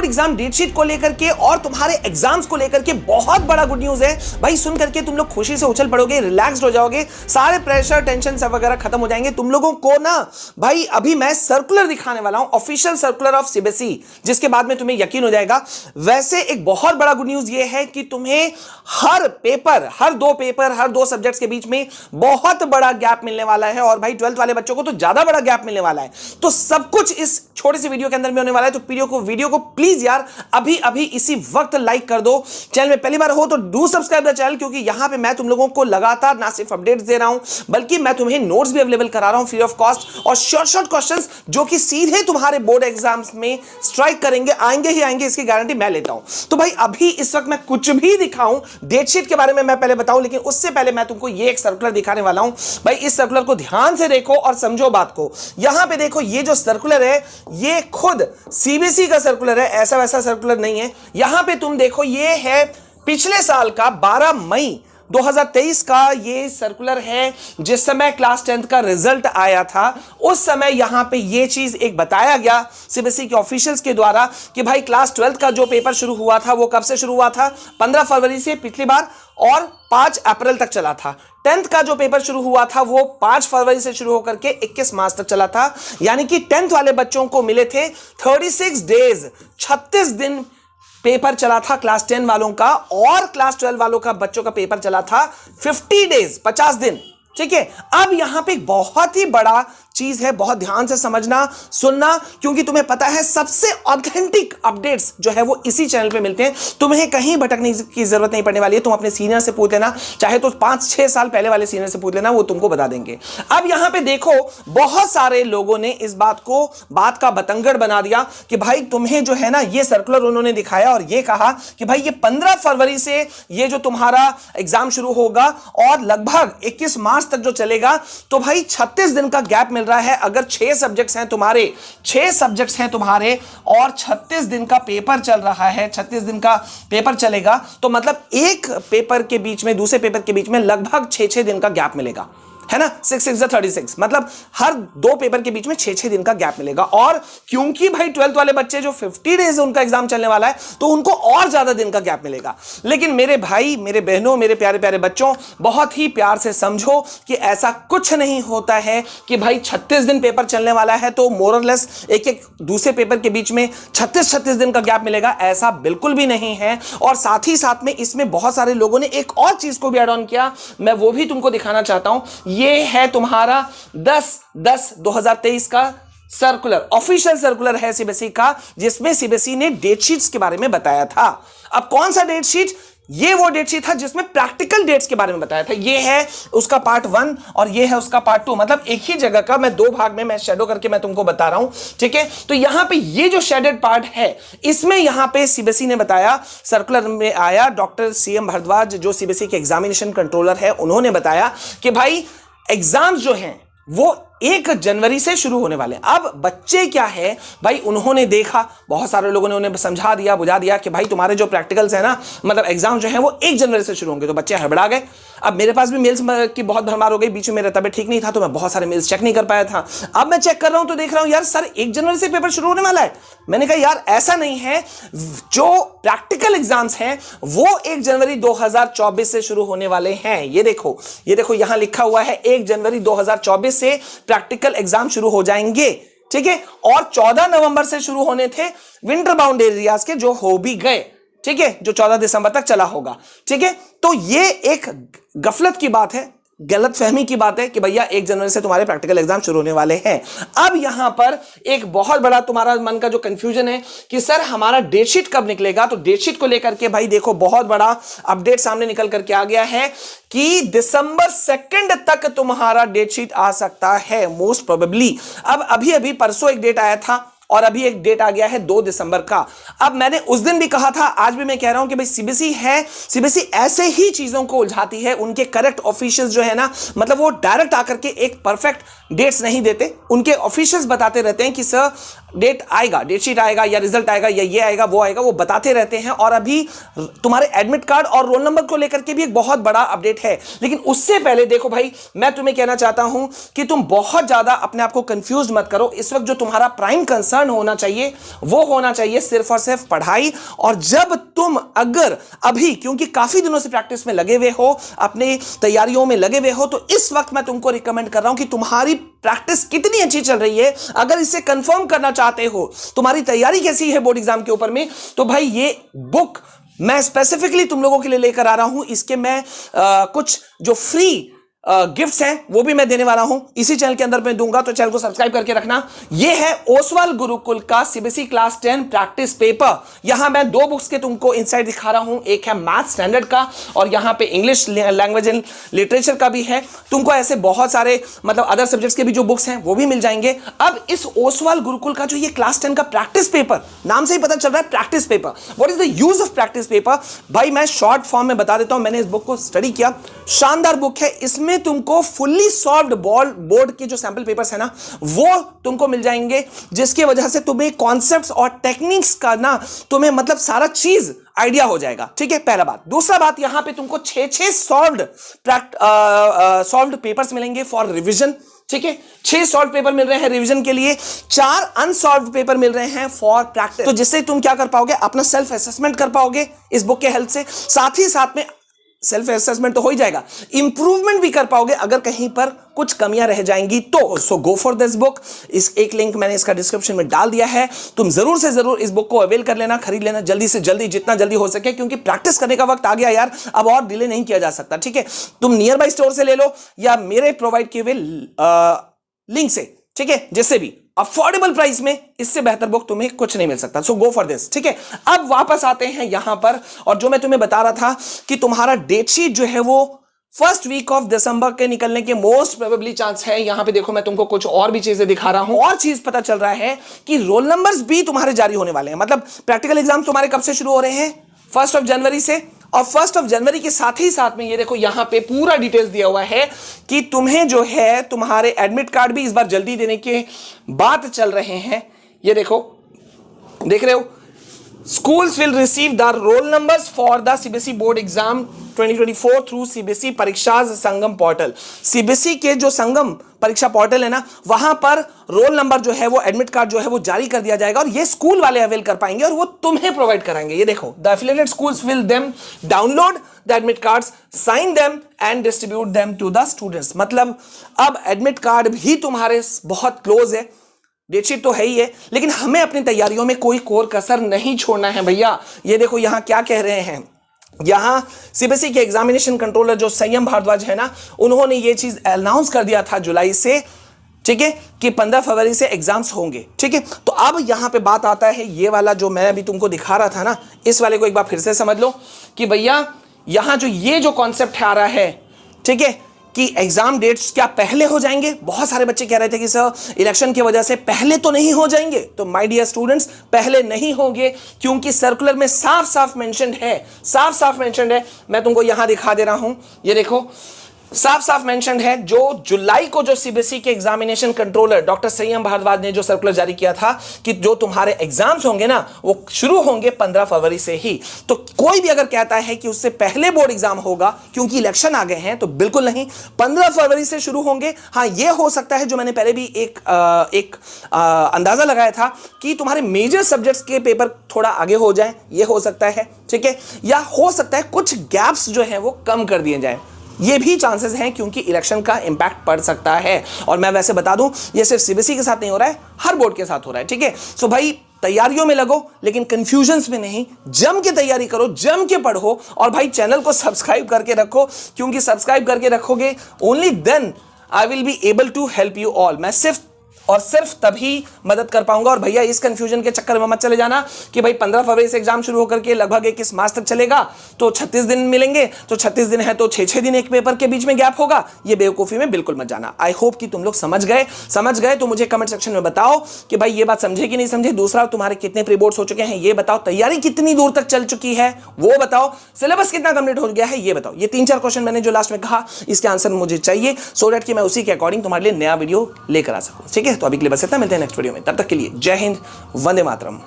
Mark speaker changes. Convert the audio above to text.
Speaker 1: Exam date sheet को लेकर के और तुम्हारे एग्जाम्स को लेकर के बहुत बड़ा गुड न्यूज है भाई। सुन करके तुम लोग खुशी से उछल पड़ोगे, रिलैक्स्ड हो जाओगे, सारे प्रेशर टेंशन सब वगैरह खत्म हो जाएंगे तुम लोगों को ना। भाई अभी मैं सर्कुलर दिखाने वाला हूं, ऑफिशियल सर्कुलर ऑफ सीबीएसई, जिसके बाद में तुम्हें यकीन हो जाएगा। वैसे एक बहुत बड़ा गुड न्यूज ये है कि तुम्हें हर पेपर, हर दो सब्जेक्ट्स के बीच में बहुत बड़ा गैप मिलने वाला है, और भाई 12th वाले बच्चों को तो ज्यादा बड़ा गैप मिलने वाला है। तो सब कुछ इस छोटी सी वीडियो के अंदर में होने वाला है। तो वीडियो को प्लीज यार अभी इसी वक्त लाइक कर दो। चैनल में पहली बार हो तो डू सब्सक्राइब द चैनल, क्योंकि यहां पे मैं तुम लोगों को लगातार ना सिर्फ अपडेट्स दे रहा हूं, बल्कि मैं तुम्हें नोट्स भी अवेलेबल करा रहा हूं फ्री ऑफ कॉस्ट, और शॉर्ट क्वेश्चंस जो कि सीधे तुम्हारे बोर्ड एग्जाम्स में स्ट्राइक करेंगे, आएंगे ही आएंगे, इसकी गारंटी मैं लेता हूं। तो भाई अभी इस वक्त मैं कुछ भी दिखाऊं, डेट शीट के बारे में मैं पहले बताऊं, लेकिन उससे पहले मैं तुमको ये एक सर्कुलर दिखाने वाला हूं। भाई इस सर्कुलर को ध्यान से देखो और समझो बात को। यहां पे देखो, ये जो सर्कुलर है ये खुद सीबीएसई का सर्कुलर है, ऐसा वैसा सर्कुलर नहीं है। यहां पे तुम देखो, ये है पिछले साल का 12 मई 2023 का ये सर्कुलर है, जिस समय क्लास 10th का रिजल्ट आया था। उस समय यहां पे ये चीज एक बताया गया सीबीएसई के ऑफिशियल्स के द्वारा कि भाई क्लास 12th का जो पेपर शुरू हुआ था वो कब से शुरू हुआ था, 15 फरवरी से पिछली बार, और 5 अप्रैल तक चला था। 10th का जो पेपर शुरू हुआ था वो 5 फरवरी से शुरू होकर के 21 मार्च तक चला था। यानी कि 10th वाले बच्चों को मिले थे 36 डेज, 36 दिन पेपर चला था क्लास 10 वालों का, और क्लास 12 वालों का बच्चों का पेपर चला था 50 डेज, 50 दिन। ठीक है, अब यहां पे एक बहुत ही बड़ा चीज है, बहुत ध्यान से समझना सुनना, क्योंकि तुम्हें पता है सबसे ऑथेंटिक अपडेट्स जो है वो इसी चैनल पे मिलते हैं। तुम्हें कहीं भटकने की जरूरत नहीं पड़ने वाली है। तुम अपने सीनियर से पूछ लेना, चाहे तो 5-6 साल पहले वाले सीनियर से पूछ लेना, वो तुमको बता देंगे। अब यहां पे देखो, बहुत सारे लोगों ने इस बात का बतंगड़ बना दिया कि भाई तुम्हें जो है ना, ये सर्कुलर उन्होंने दिखाया और ये कहा कि भाई ये 15 फरवरी से ये जो तुम्हारा एग्जाम शुरू होगा और लगभग 21 मार्च तक जो चलेगा, तो भाई 36 दिन का गैप मिल रहा है। अगर 6 सब्जेक्ट्स हैं तुम्हारे और 36 दिन का पेपर चल रहा है, 36 दिन का पेपर चलेगा, तो मतलब एक पेपर के बीच में दूसरे पेपर के बीच में लगभग 6-6 दिन का गैप मिलेगा, है ना। 6 36, मतलब हर 2 पेपर के बीच में 6-6 दिन का गैप मिलेगा। और क्योंकि भाई 12th वाले बच्चे जो 50 डेज उनका एग्जाम चलने वाला है, तो उनको और ज्यादा दिन का गैप मिलेगा। लेकिन मेरे भाई, मेरे बहनों, मेरे प्यारे प्यारे बच्चों, बहुत ही प्यार से समझो कि ऐसा कुछ नहीं होता है कि भाई 36 दिन पेपर चलने वाला है तो मोर और लेस एक दूसरे पेपर के बीच में 36 दिन का गैप मिलेगा, ऐसा बिल्कुल भी नहीं है। और साथ ही साथ में इसमें बहुत सारे लोगों ने एक और चीज को भी ऐड ऑन किया, मैं वो भी तुमको दिखाना चाहता हूं। ये है तुम्हारा 10/10/2023 का सर्कुलर, ऑफिशियल सर्कुलर है सीबीएसई का, जिसमें सीबीएसई ने डेट शीट्स के बारे में बताया था। अब कौन सा डेट शीट? ये वो डेट शीट था जिसमें प्रैक्टिकल डेट्स के बारे में बताया था। ये है उसका पार्ट 1 और ये है उसका पार्ट 2, मतलब एक ही जगह का मैं 2 भाग में मैं शेडो करके मैं तुमको बता रहा हूं। ठीक है, तो यहां पे ये जो शेडेड पार्ट है, इसमें यहां पे सीबीएसई ने बताया, सर्कुलर में आया, डॉक्टर सीएम भारद्वाज जो सीबीएसई के एग्जामिनेशन कंट्रोलर है, उन्होंने बताया कि भाई एग्जाम्स जो हैं वो 1 जनवरी से शुरू होने वाले हैं। अब बच्चे क्या है भाई, उन्होंने देखा, बहुत सारे लोगों ने उन्हें समझा दिया, बुझा दिया कि भाई तुम्हारे जो प्रैक्टिकल्स है ना, मतलब एग्जाम जो है वो 1 जनवरी से शुरू होंगे, तो बच्चे हड़बड़ा गए। अब मेरे पास भी मेल्स की बहुत भरमार हो गई, बीच में मेरा तबीयत ठीक नहीं था तो मैं बहुत सारे मेल्स चेक नहीं कर पाया था। अब मैं चेक कर रहा हूं तो देख रहा हूं यार सर 1 जनवरी से पेपर शुरू होने वाला है। मैंने कहा यार ऐसा नहीं है, जो प्रैक्टिकल एग्जाम्स हैं वो 1 जनवरी 2024 से शुरू होने वाले हैं। ये देखो यहां लिखा हुआ है 1 जनवरी 2024 से प्रैक्टिकल एग्जाम शुरू हो जाएंगे। ठीक है, और 14 नवंबर से शुरू होने थे विंटर बाउंड एरियाज के, जो हो भी गए। ठीक है, जो 14 दिसंबर तक चला होगा। ठीक है, तो ये एक गफलत की बात है, गलतफहमी की बात है कि भैया 1 जनवरी से तुम्हारे प्रैक्टिकल एग्जाम शुरू होने वाले हैं। अब यहां पर एक बहुत बड़ा तुम्हारा मन का जो कंफ्यूजन है कि सर हमारा डेट शीट कब निकलेगा, तो डेट शीट को लेकर के भाई देखो बहुत बड़ा अपडेट सामने निकल करके आ गया है कि दिसंबर 2 तक तुम्हारा डेट शीट आ सकता है मोस्ट प्रोबेबली। अब अभी परसों एक डेट आया था और अभी एक डेट आ गया है 2 दिसंबर का। अब मैंने उस दिन भी कहा था, आज भी मैं कह रहा हूं कि भाई सीबीएसई ऐसे ही चीजों को उलझाती है। उनके करेक्ट ऑफिशियल्स जो है ना, मतलब वो डायरेक्ट आकर के एक परफेक्ट डेट्स नहीं देते। उनके ऑफिशियल्स बताते रहते हैं कि सर डेट आएगा, डेट शीट आएगा या रिजल्ट आएगा या ये आएगा वो आएगा, वो बताते रहते हैं। और अभी तुम्हारे एडमिट कार्ड और रोल नंबर को लेकर के भी एक बहुत बड़ा अपडेट है। लेकिन उससे पहले देखो भाई, मैं तुम्हें कहना चाहता हूं कि तुम बहुत ज्यादा अपने आप को कंफ्यूज मत करो। इस वक्त जो तुम्हारा प्राइम कंसर्न कंसर्न होना चाहिए वो होना चाहिए सिर्फ और सिर्फ पढ़ाई। और जब तुम अगर अभी, क्योंकि काफी दिनों से प्रैक्टिस में लगे हुए हो, अपनी तैयारियों में लगे हुए हो, तो इस वक्त मैं तुमको रिकमेंड कर रहा हूं कि तुम्हारी प्रैक्टिस कितनी अच्छी चल रही है, अगर इसे कंफर्म करना चाहते हो तुम्हारी तैयारी कैसी है बोर्ड एग्जाम के ऊपर में, तो भाई ये बुक मैं स्पेसिफिकली तुम लोगों के लिए लेकर आ रहा हूं। इसके मैं कुछ जो फ्री गिफ्ट्स हैं वो भी मैं देने वाला हूं, इसी चैनल के अंदर मैं दूंगा, तो चैनल को सब्सक्राइब करके रखना। ये है ओसवाल गुरुकुल का सीबीएसई क्लास 10 प्रैक्टिस पेपर। यहां मैं दो बुक्स के तुमको इनसाइड दिखा रहा हूं, एक है मैथ स्टैंडर्ड का और यहां पे इंग्लिश लैंग्वेज एंड लिटरेचर का भी है। तुमको ऐसे बहुत सारे मतलब अदर सब्जेक्ट्स के भी जो बुक्स हैं वो भी मिल जाएंगे। अब इस ओसवाल गुरुकुल का जो ये क्लास 10 का प्रैक्टिस पेपर, नाम से ही पता चल रहा है practice paper, what is the use of practice paper, भाई मैं शॉर्ट फॉर्म में बता देता हूं। मैंने इस बुक को स्टडी किया, शानदार बुक है। इसमें तुमको फुल्ली सॉल्व्ड बोर्ड के जो सैंपल पेपर्स है ना वो तुमको मिल जाएंगे, जिसकी वजह से तुम्हें कॉन्सेप्ट्स और टेक्निक्स का ना तुम्हें मतलब सारा चीज आइडिया हो जाएगा। ठीक है, पहला बात। दूसरा बात, यहां पे तुमको 6 सॉल्व्ड पेपर्स मिलेंगे फॉर रिवीजन। ठीक है, 6 सॉल्व पेपर मिल रहे हैं रिवीजन के लिए, 4 अनसॉल्व पेपर मिल रहे हैं फॉर प्रैक्टिस, तो जिससे तुम क्या कर पाओगे, अपना सेल्फ असेसमेंट कर पाओगे इस बुक के हेल्प से। साथ ही साथ में सेल्फ असेसमेंट तो हो ही जाएगा, इंप्रूवमेंट भी कर पाओगे अगर कहीं पर कुछ कमियां रह जाएंगी तो। सो गो फॉर दिस बुक। इस एक लिंक मैंने इसका डिस्क्रिप्शन में डाल दिया है, तुम जरूर से जरूर इस बुक को अवेल कर लेना, खरीद लेना जल्दी से जल्दी, जितना जल्दी हो सके, क्योंकि प्रैक्टिस करने का वक्त आ गया यार, अब और डिले नहीं किया जा सकता। ठीक है, तुम नियर बाई स्टोर से ले लो या मेरे प्रोवाइड किए हुए लिंक से, ठीक है, जिससे भी अफोर्डेबल प्राइस में, इससे बेहतर बुक तुम्हें कुछ नहीं मिल सकता। सो गो फॉर दिस। ठीक है, अब वापस आते हैं यहां पर, और जो मैं तुम्हें बता रहा था कि तुम्हारा डेट शीट जो है वो फर्स्ट वीक ऑफ दिसंबर के निकलने के मोस्ट प्रोबेबली चांस है। यहां पे देखो मैं तुमको कुछ और भी चीजें दिखा रहा हूं, और चीज पता चल रहा है कि रोल नंबर्स भी तुम्हारे जारी होने वाले हैं। मतलब प्रैक्टिकल एग्जाम तुम्हारे कब से शुरू हो रहे हैं, 1 जनवरी से। और 1 जनवरी के साथ ही साथ में ये देखो यहां पे पूरा डिटेल्स दिया हुआ है कि तुम्हें जो है तुम्हारे एडमिट कार्ड भी इस बार जल्दी देने के बात चल रहे हैं। ये देखो, देख रहे हो, schools will receive the roll numbers for the CBSE board exam 2024 through CBSE परीक्षाज Sangam portal. CBSE के जो संगम परीक्षा पोर्टल है ना, वहां पर रोल नंबर जो है वो, एडमिट कार्ड जो है वो जारी कर दिया जाएगा, और ये स्कूल वाले अवेल कर पाएंगे और वो तुम्हें प्रोवाइड कराएंगे। ये देखो, the affiliated schools will them download the admit cards, sign them and distribute them to the students. मतलब अब एडमिट कार्ड भी तुम्हारे बहुत क्लोज है, डेटशीट तो है ही है, लेकिन हमें अपनी तैयारियों में कोई कोर कसर नहीं छोड़ना है भैया। ये देखो यहां क्या कह रहे हैं, यहां सीबीएसई के एग्जामिनेशन कंट्रोलर जो संयम भारद्वाज है ना, उन्होंने ये चीज अनाउंस कर दिया था जुलाई से, ठीक है, कि 15 फरवरी से एग्जाम्स होंगे। ठीक है, तो अब यहां पे बात आता है, ये वाला जो मैं अभी तुमको दिखा रहा था ना, इस वाले को एक बार फिर से समझ लो कि भैया यहां जो ये जो कॉन्सेप्ट आ रहा है, ठीक है, कि एग्जाम डेट्स क्या पहले हो जाएंगे। बहुत सारे बच्चे कह रहे थे कि सर इलेक्शन की वजह से पहले तो नहीं हो जाएंगे, तो माय डियर स्टूडेंट्स पहले नहीं होंगे, क्योंकि सर्कुलर में साफ साफ मेंशन्ड है, मैं तुमको यहां दिखा दे रहा हूं, ये देखो साफ साफ मेंशन्ड है। जो जुलाई को जो सीबीएसई के एग्जामिनेशन कंट्रोलर डॉक्टर संयम भारद्वाज ने जो सर्कुलर जारी किया था कि जो तुम्हारे एग्जाम्स होंगे ना वो शुरू होंगे 15 फरवरी से ही। तो कोई भी अगर कहता है कि उससे पहले बोर्ड एग्जाम होगा क्योंकि इलेक्शन आ गए हैं, तो बिल्कुल नहीं, 15 फरवरी से शुरू होंगे। हाँ, ये हो सकता है, जो मैंने पहले भी एक अंदाजा लगाया था कि तुम्हारे मेजर सब्जेक्ट्स के पेपर थोड़ा आगे हो जाए, ये हो सकता है। ठीक है, या हो सकता है कुछ गैप्स जो है वो कम कर दिए जाए, ये भी चांसेस हैं, क्योंकि इलेक्शन का इंपैक्ट पड़ सकता है। और मैं वैसे बता दूं, ये सिर्फ सीबीएसई के साथ नहीं हो रहा है, हर बोर्ड के साथ हो रहा है। ठीक है, सो भाई तैयारियों में लगो, लेकिन कंफ्यूजन्स में नहीं, जम के तैयारी करो, जम के पढ़ो, और भाई चैनल को सब्सक्राइब करके रखो, क्योंकि सब्सक्राइब करके रखोगे only then I will be able to help you all. मैं सिर्फ और सिर्फ तभी मदद कर पाऊंगा। और भैया इस कंफ्यूजन के चक्कर में मत चले जाना कि भाई 15 फरवरी से एग्जाम शुरू होकर के लगभग 21 मार्च तक चलेगा, तो 36 दिन मिलेंगे, तो 36 दिन है तो 6-6 दिन एक पेपर के बीच में गैप होगा। ये बेवकूफी में बिल्कुल मत जाना। आई होप कि तुम लोग समझ गए तो मुझे कमेंट सेक्शन में बताओ कि भाई ये बात समझे कि नहीं समझे। दूसरा, तुम्हारे कितने प्री बोर्ड्स हो चुके हैं ये बताओ, तैयारी कितनी दूर तक चल चुकी है वो बताओ, सिलेबस कितना कंप्लीट हो गया है ये बताओ। ये 3-4 क्वेश्चन मैंने जो लास्ट में कहा, इसके आंसर मुझे चाहिए, सो दैट कि मैं उसी के अकॉर्डिंग तुम्हारे लिए नया वीडियो लेकर आ सकूं। ठीक है, तो अभी के लिए बस इतना, मिलते हैं नेक्स्ट वीडियो में। तब तक के लिए जय हिंद, वंदे मातरम।